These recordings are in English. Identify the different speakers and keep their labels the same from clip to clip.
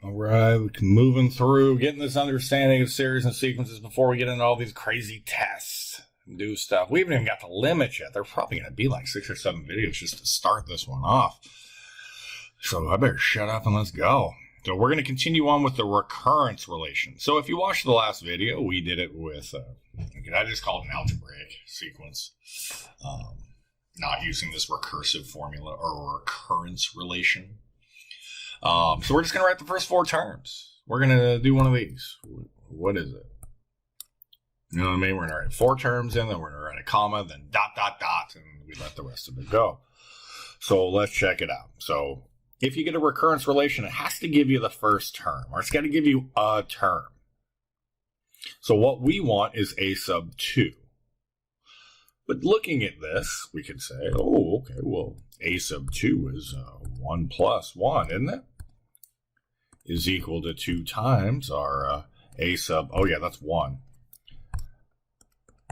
Speaker 1: All right, moving through, getting this understanding of series and sequences before we get into all these crazy tests and do stuff. We haven't even got the limit yet. There's probably going to be like 6 or 7 videos just to start this one off. So I better shut up and let's go. So we're going to continue on with the recurrence relation. So if you watched the last video, we did it with, I just called it an algebraic sequence. Not using this recursive formula or recurrence relation. So we're just going to write the first 4 terms. We're going to do one of these. What is it? You know what I mean? We're going to write 4 terms in, then we're going to write a comma, then dot, dot, dot, and we let the rest of it go. So let's check it out. So if you get a recurrence relation, it has to give you the first term, or it's got to give you a term. So what we want is a sub 2. But looking at this, we could say, oh, okay, well, a sub 2 is 1 plus 1, isn't it? Is equal to 2 times our a sub, oh yeah, that's 1.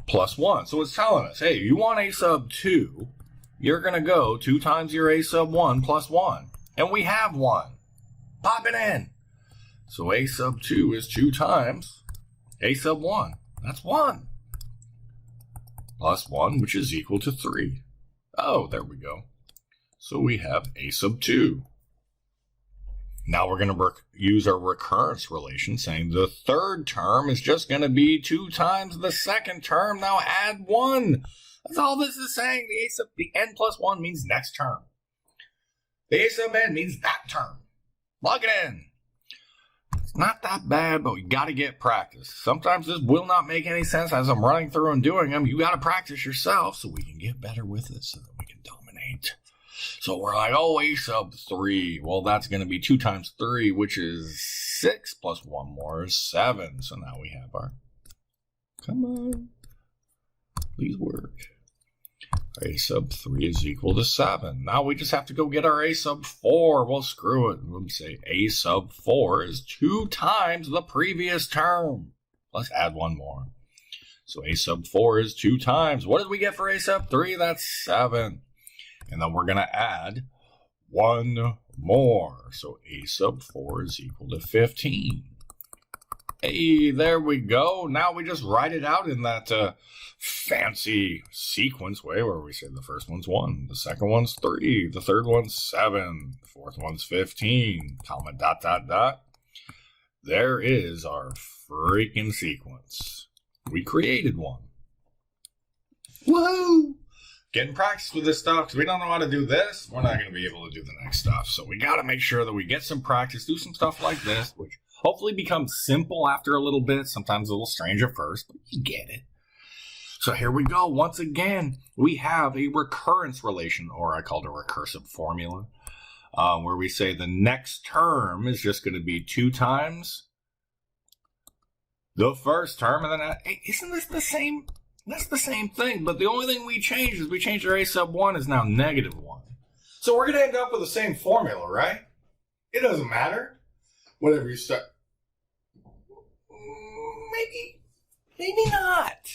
Speaker 1: Plus 1. So it's telling us, hey, you want a sub 2, you're going to go 2 times your a sub 1 plus 1. And we have 1. Pop it in. So a sub 2 is 2 times a sub 1. That's 1. Plus 1, which is equal to 3. Oh, there we go. So we have a sub 2. Now we're going to use our recurrence relation, saying the third term is just going to be 2 times the second term. Now add 1. That's all this is saying. The n plus 1 means next term. The a sub n means that term. Plug it in. It's not that bad, but we got to get practice. Sometimes this will not make any sense as I'm running through and doing them. You got to practice yourself so we can get better with it, so that we can dominate. So we're like, oh, a sub 3. Well, that's going to be 2 times 3, which is 6 plus 1 more is 7. So now we have our, come on, please work. A sub 3 is equal to 7. Now we just have to go get our a sub 4. Well, screw it. We'll say a sub 4 is 2 times the previous term. Let's add 1 more. So a sub 4 is 2 times. What did we get for a sub 3? That's 7. And then we're going to add 1 more. So a sub 4 is equal to 15. Hey, there we go. Now we just write it out in that fancy sequence way where we say the first one's 1, the second one's 3, the third one's 7, the fourth one's 15, comma, dot, dot, dot. There is our freaking sequence. We created one. Woohoo! Getting practice with this stuff, because we don't know how to do this, we're not going to be able to do the next stuff. So we got to make sure that we get some practice, do some stuff like this, which hopefully becomes simple after a little bit, sometimes a little strange at first, but you get it. So here we go. Once again, we have a recurrence relation, or I call it a recursive formula, where we say the next term is just going to be 2 times the first term, and then, hey, isn't this the same? That's the same thing, but the only thing we changed is we changed our a sub 1 is now negative 1. So we're going to end up with the same formula, right? It doesn't matter. Whatever you start. Maybe not.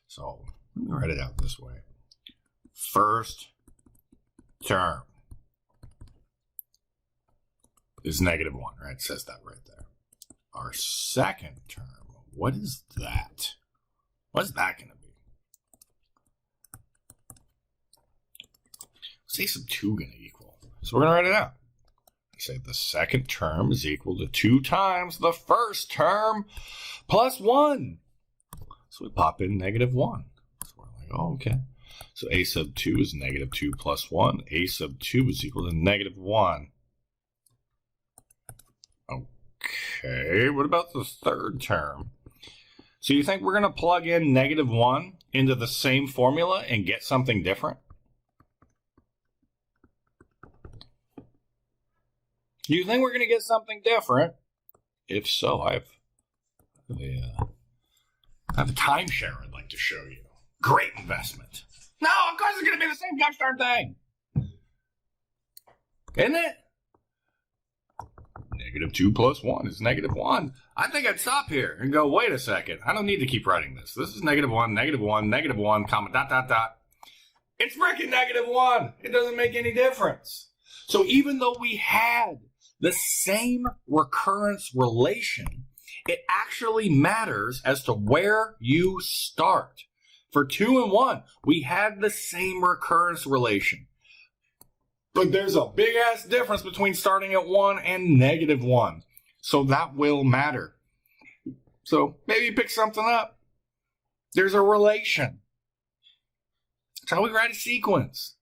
Speaker 1: So let me write it out this way. First term is negative 1, right? It says that right there. Our second term, what is that? What's that going to be? What's a sub 2 going to equal? So we're going to write it out. Say the second term is equal to 2 times the first term plus 1. So we pop in negative 1. So we're like, oh, okay. So a sub 2 is negative 2 plus 1. A sub 2 is equal to negative 1. Okay, what about the third term? So you think we're going to plug in negative 1 into the same formula and get something different? Do you think we're going to get something different? If so, I have a timeshare I'd like to show you. Great investment. No, of course it's going to be the same gosh darn thing. Isn't it? Negative 2 plus 1 is negative 1. I think I'd stop here and go, wait a second. I don't need to keep writing this. This is negative 1, negative 1, negative 1, comma, dot, dot, dot. It's freaking negative 1. It doesn't make any difference. So even though we had the same recurrence relation, it actually matters as to where you start. For 2 and 1, we had the same recurrence relation. But there's a big ass difference between starting at 1 and -1. So that will matter. So maybe pick something up. There's a relation. That's how we write a sequence.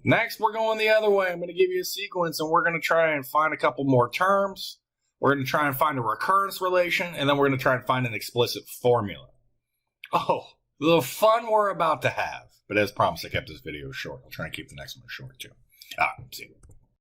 Speaker 1: Next, we're going the other way. I'm going to give you a sequence, and we're going to try and find a couple more terms. We're going to try and find a recurrence relation, and then we're going to try and find an explicit formula. Oh, the fun we're about to have. But as promised, I kept this video short. I'll try and keep the next one short, too. See you.